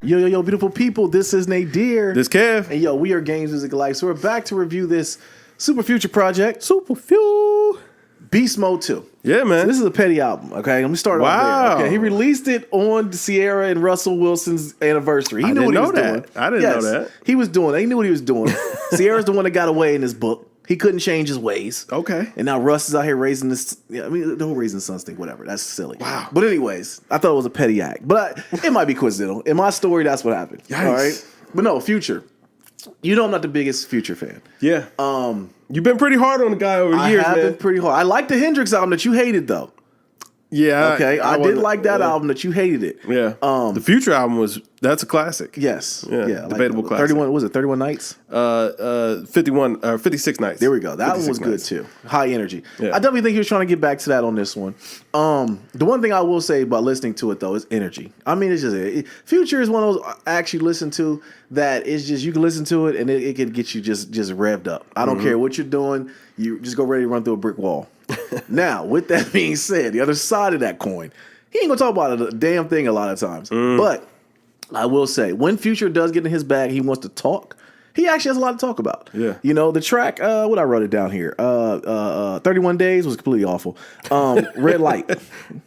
Yo, beautiful people. This is Nadir. This Kev. And yo, we are Games Music Life. So we're back to review this Super Future project. Super Future. Beast Mode 2. Yeah, man. So this is a petty album, okay? Let me start off there. Okay, he released it on Sierra and Russell Wilson's anniversary. He knew what he was doing. I didn't know that. He was doing it. He knew what he was doing. Sierra's the one that got away in this book. He couldn't change his ways. Okay. And now Russ is out here raising this. Yeah, I mean, the whole raising sons thing, whatever. That's silly. Wow. But anyways, I thought it was a petty act. But it might be coincidental. In my story, that's what happened. Yikes. All right. But no, Future. You know I'm not the biggest Future fan. Yeah. You've been pretty hard on the guy over the years, man. I have been pretty hard. I like the Hendrix album that you hated, though. Yeah. Okay. I did like that album that you hated it. Yeah. The Future album that's a classic. Yes. Yeah. Debatable classic. 31, was it 31 Nights? 56 Nights. There we go. That one was good too. High energy. Yeah. I definitely think he was trying to get back to that on this one. The one thing I will say about listening to it though is energy. I mean, it's just Future is one of those I actually listen to that is just you can listen to it and it can get you just revved up. I don't care what you're doing. You just go ready to run through a brick wall. Now, with that being said, the other side of that coin, he ain't gonna talk about a damn thing a lot of times. But I will say, when Future does get in his bag, he wants to talk. He actually has a lot to talk about. Yeah. You know, the track, what I wrote it down here. 31 Days was completely awful. Red Light.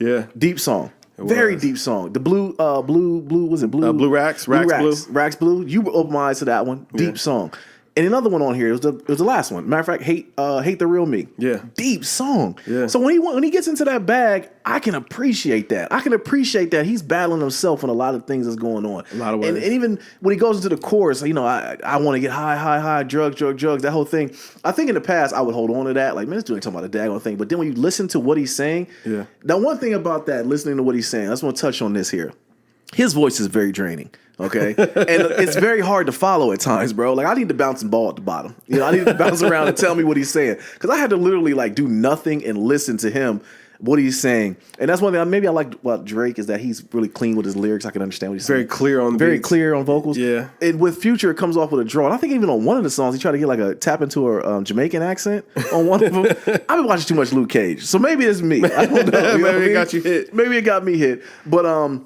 Yeah. Deep song. Very deep song. The blue, was it blue? Blue Racks. Racks Blue. You opened my eyes to that one. Deep song. And another one on here, it was the last one. Matter of fact, Hate the Real Me. Yeah. Deep song. Yeah. So when he gets into that bag, I can appreciate that. I can appreciate that he's battling himself on a lot of things that's going on. A lot of ways. And even when he goes into the chorus, you know, I want to get high, drugs, that whole thing. I think in the past, I would hold on to that. Like, man, this dude ain't talking about a daggone thing. But then when you listen to what he's saying, now one thing about that, listening to what he's saying, I just want to touch on this here. His voice is very draining, okay? And it's very hard to follow at times, bro. Like, I need to bounce and ball at the bottom. You know, I need to bounce around and tell me what he's saying. Because I had to literally, like, do nothing and listen to him, what he's saying. And that's one thing maybe I like about Drake is that he's really clean with his lyrics. I can understand what he's saying. Very clear on vocals. Yeah. And with Future, it comes off with a draw. And I think even on one of the songs, he tried to get, like, a tap into a Jamaican accent on one of them. I've been watching too much Luke Cage. So maybe it's me. I don't know. Maybe it got you hit. Maybe it got me hit. But,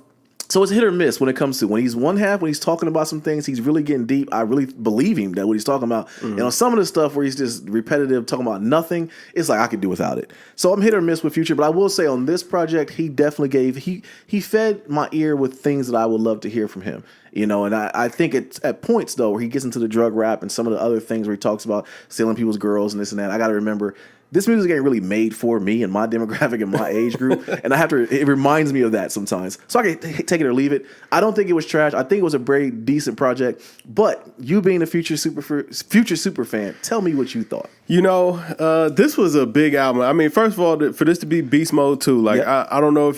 so it's hit or miss when it comes to when he's one half, when he's talking about some things, he's really getting deep. I really believe him that what he's talking about. And on some of the stuff where he's just repetitive, talking about nothing, it's like I could do without it. So I'm hit or miss with Future, but I will say on this project, he definitely he fed my ear with things that I would love to hear from him. You know, and I think it's at points though where he gets into the drug rap and some of the other things where he talks about stealing people's girls and this and that. I got to remember. This music ain't really made for me and my demographic and my age group. And it reminds me of that sometimes. So I can take it or leave it. I don't think it was trash. I think it was a very decent project. But you being a Future super fan, tell me what you thought. You know, this was a big album. I mean, first of all, for this to be Beast Mode 2, like I don't know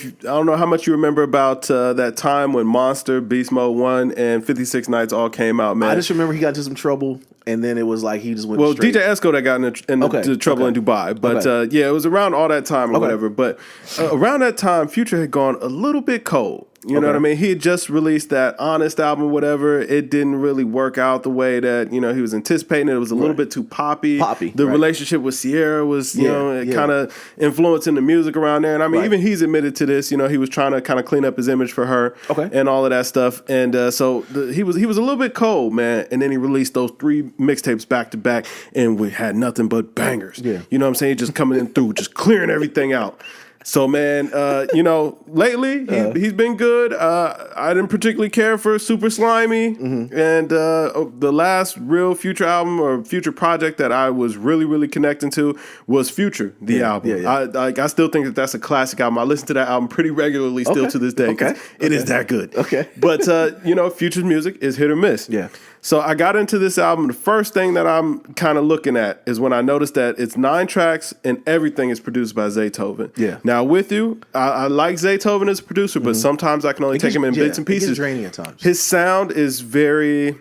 how much you remember about that time when Monster, Beast Mode 1, and 56 Nights all came out, man. I just remember he got into some trouble, and then it was like he just went straight. DJ Esco that got into trouble in Dubai. But it was around all that time or whatever. But around that time, Future had gone a little bit cold. You know what I mean? He had just released that Honest album or whatever. It didn't really work out the way that, you know, he was anticipating. It was a little bit too poppy. The relationship with Sierra was, you know, kind of influencing the music around there. And I mean, even he's admitted to this. You know, he was trying to kind of clean up his image for her and all of that stuff. And so he was a little bit cold, man. And then he released those 3 mixtapes back to back, and we had nothing but bangers. Yeah. You know what I'm saying? Just coming in through, just clearing everything out. So, man, you know, lately he's been good. I didn't particularly care for Super Slimy. And the last real Future album or Future project that I was really, really connecting to was Future, the album. I still think that's a classic album. I listen to that album pretty regularly still to this day because it is that good. But, you know, Future's music is hit or miss. Yeah. So I got into this album. The first thing that I'm kind of looking at is when I noticed that it's 9 tracks and everything is produced by Zaytoven. Yeah. Now with you, I like Zaytoven as a producer, but sometimes I can only take him in bits and pieces. It gets draining at times. His sound is very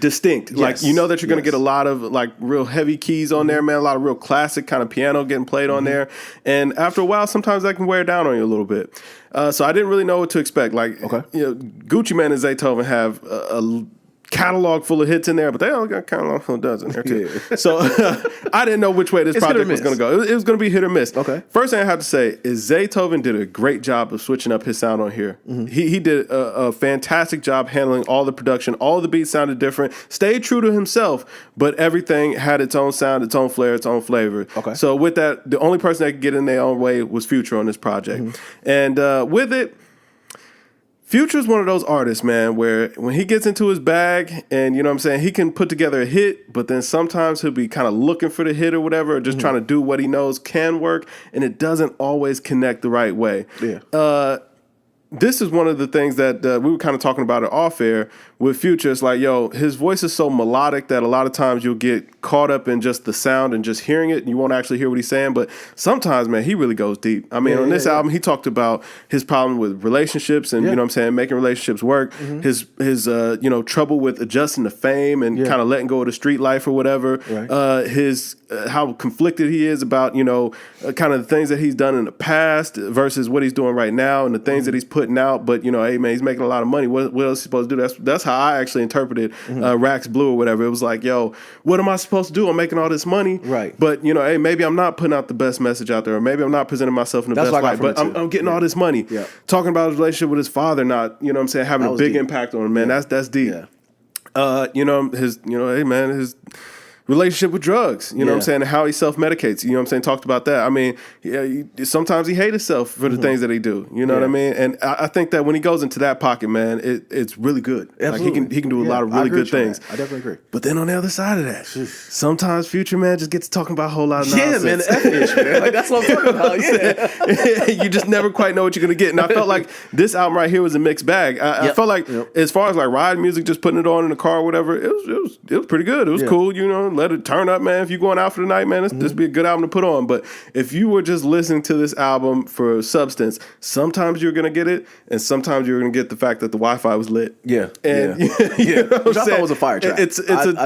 distinct. Like, you know that you're going to get a lot of like real heavy keys on there, man. A lot of real classic kind of piano getting played on there. And after a while, sometimes that can wear down on you a little bit. So I didn't really know what to expect. Like, you know, Gucci Mane and Zaytoven have a catalog full of hits in there, but they only got a catalog full of does in there too. Yeah. So I didn't know which way this project was going to go. It was going to be hit or miss. Okay. First thing I have to say is Zaytoven did a great job of switching up his sound on here. Mm-hmm. He did a fantastic job handling all the production. All the beats sounded different. Stayed true to himself, but everything had its own sound, its own flair, its own flavor. Okay. So with that, the only person that could get in their own way was Future on this project. Mm-hmm. And with it, Future's one of those artists, man, where when he gets into his bag and, you know what I'm saying, he can put together a hit, but then sometimes he'll be kind of looking for the hit or whatever, or just trying to do what he knows can work, and it doesn't always connect the right way. Yeah. This is one of the things that we were kind of talking about it off air with Future. It's like, yo, his voice is so melodic that a lot of times you'll get caught up in just the sound and just hearing it, and you won't actually hear what he's saying. But sometimes, man, he really goes deep. I mean, on this album, he talked about his problem with relationships and, you know what I'm saying, making relationships work, his you know, trouble with adjusting to fame and kind of letting go of the street life or whatever, his how conflicted he is about, you know, kind of the things that he's done in the past versus what he's doing right now and the things that he's putting out. But, you know, hey, man, he's making a lot of money. What else is he supposed to do? That's how I actually interpreted Rax Blue or whatever. It was like, yo, what am I supposed to do? I'm making all this money. Right. But, you know, hey, maybe I'm not putting out the best message out there, or maybe I'm not presenting myself in the best light, but I'm getting all this money. Yeah. Talking about his relationship with his father, not, you know what I'm saying, having a big impact on him, man. That's deep. Yeah. You know, hey, man, his relationship with drugs, you know what I'm saying, and how he self-medicates, you know what I'm saying, talked about that. I mean, sometimes he hates himself for the things that he do, you know what I mean? And I think that when he goes into that pocket, man, it's really good. Absolutely. Like he can do a lot of really good things. I definitely agree. But then on the other side of that, sometimes Future, man, just gets to talking about a whole lot of nonsense. Yeah, man, the F-ish, man. Like, that's what I'm talking about. Yeah. You just never quite know what you're going to get. And I felt like this album right here was a mixed bag. I felt like as far as like ride music, just putting it on in the car or whatever, it was pretty good. It was cool, you know, let it turn up, man. If you're going out for the night, man, this be a good album to put on. But if you were just listening to this album for substance, sometimes you're going to get it, and sometimes you're going to get the fact that the Wi-Fi was lit. Yeah. And Which I thought was a fire track. I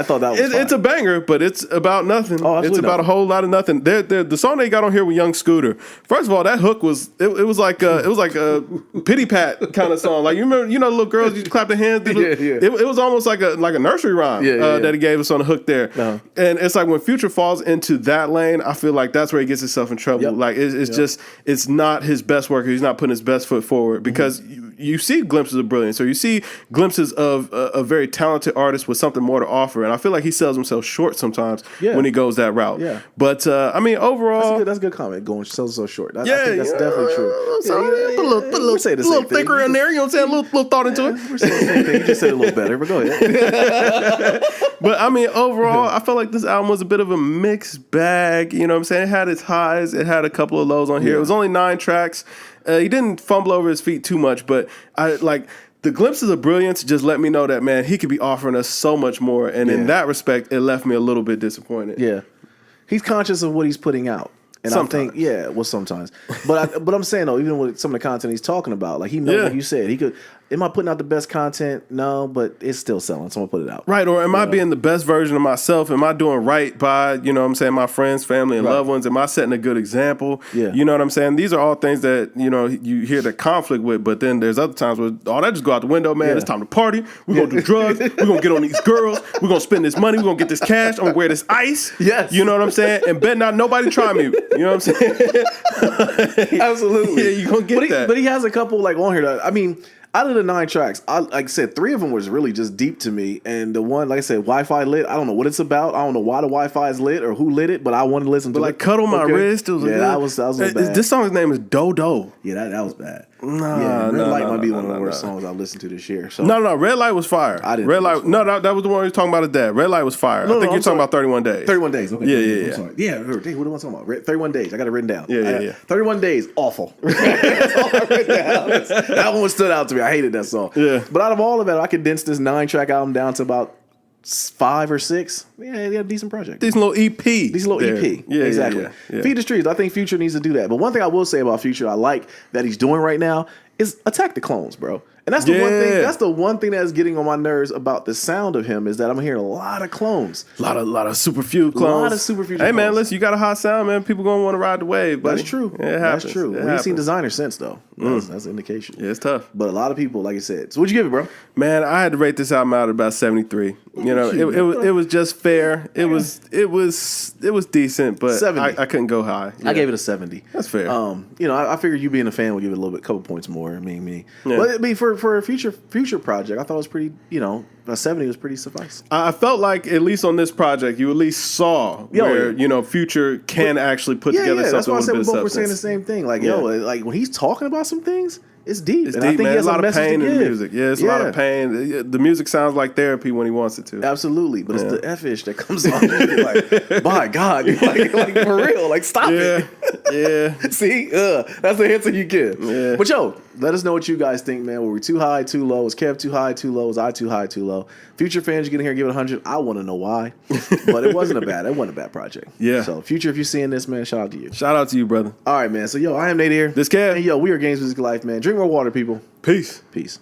thought that was fire. It's a banger, but it's about nothing. Oh, it's about a whole lot of nothing. The song they got on here with Young Scooter, first of all, that hook was it was like a pity pat kind of song. Like, you remember, you know, the little girls used to clap their hands. It was almost like a nursery rhyme that he gave us on the hook there. And it's like when Future falls into that lane, I feel like that's where he gets himself in trouble. Like it's just, it's not his best work. He's not putting his best foot forward because you see glimpses of brilliance, or you see glimpses of a very talented artist with something more to offer. And I feel like he sells himself short sometimes when he goes that route. Yeah. But I mean, overall, that's a good comment. Going sells so short. I think that's definitely true. Put a little thicker in there. You know what I'm saying? A little thought into it. We're saying the same thing. You just said it a little better, but go ahead. But I mean, overall, I felt like this album was a bit of a mixed bag. You know what I'm saying? It had its highs. It had a couple of lows on here. It was only 9 tracks. He didn't fumble over his feet too much, but I like the glimpses of brilliance just let me know that, man, he could be offering us so much more. And in that respect, it left me a little bit disappointed. Yeah. He's conscious of what he's putting out. And sometimes. I think, sometimes. But I'm saying, though, even with some of the content he's talking about, like he knows, like you said, he could. Am I putting out the best content? No, but it's still selling, so I'm going to put it out. Right, or am I being the best version of myself? Am I doing right by, you know what I'm saying, my friends, family, and loved ones? Am I setting a good example? Yeah. You know what I'm saying? These are all things that, you know, you hear the conflict with, but then there's other times where, that just go out the window, man. It's time to party. We're going to do drugs. We're going to get on these girls. We're going to spend this money. We're going to get this cash. I'm going to wear this ice. Yes. You know what I'm saying? And bet not nobody try me. You know what I'm saying? Absolutely. Yeah, you're going to get that. But he has a couple, like, on here that, I mean, out of the 9 tracks, like I said, 3 of them was really just deep to me. And the one, like I said, Wi-Fi lit, I don't know what it's about. I don't know why the Wi-Fi is lit or who lit it, but I wanted to listen to it. Like, Cuddle My Wrist. It was that was a little bad. This song's name is Dodo. Yeah, that was bad. Red Light might be one of the worst songs I've listened to this year. So. No, Red Light was fire. I didn't. Red Light. No, that was the one we were talking about. Dad. Red Light was fire. I think you're talking about 31 Days. 31 Days. Okay. Yeah. I'm sorry. Yeah. What am I talking about? 31 Days. I got it written down. Yeah. 31 Days. Awful. That's all I wrote down. That one stood out to me. I hated that song. Yeah. But out of all of it, I condensed this 9-track album down to about 5 or 6. Yeah, they had a decent project. Decent little EP. Yeah, exactly. Yeah. Feed the streets. I think Future needs to do that. But one thing I will say about Future, I like that he's doing right now is Attack the Clones, bro. And that's the one thing. That's the one thing that's getting on my nerves about the sound of him is that I'm hearing a lot of clones, a lot of super few clones. A lot of super few. Hey man, listen, you got a hot sound, man. People gonna want to ride the wave. Buddy. That's true. Yeah, it happens. That's true. We ain't seen designer since though. That's an indication. Yeah, it's tough. But a lot of people, like I said. So what'd you give it, bro? Man, I had to rate this album out at about 73. You know, it was just fair. It was decent, but I couldn't go high. Yeah. I gave it a 70. That's fair. You know, I figured you being a fan would give it a little bit, couple points more. I mean. Yeah. But I mean, for a future project, I thought it was pretty. You know, a 70 was pretty suffice. I felt like at least on this project, you at least saw where you know Future can actually put together something. That's why I said we both were saying the same thing. Like like when he's talking about some things. It's deep. It's and deep, I think man. he has a lot of pain in the music. Yeah, it's a lot of Yeah. pain. The music sounds like therapy when he wants it to. Absolutely, but it's the F-ish that comes on. Like, my God, like for real, like stop it. Yeah. See, that's the answer you give. Yeah. But yo, let us know what you guys think, man. Were we too high, too low? Was Kev too high, too low? Was I too high, too low? Future fans, you get in here and give it 100. I want to know why, but it wasn't a bad project. Yeah. So Future, if you're seeing this, man, shout out to you. Shout out to you, brother. All right, man. So yo, I am Nate here. This Kev. And yo, we are Games Music Life, man. Drink more water, people. Peace. Peace.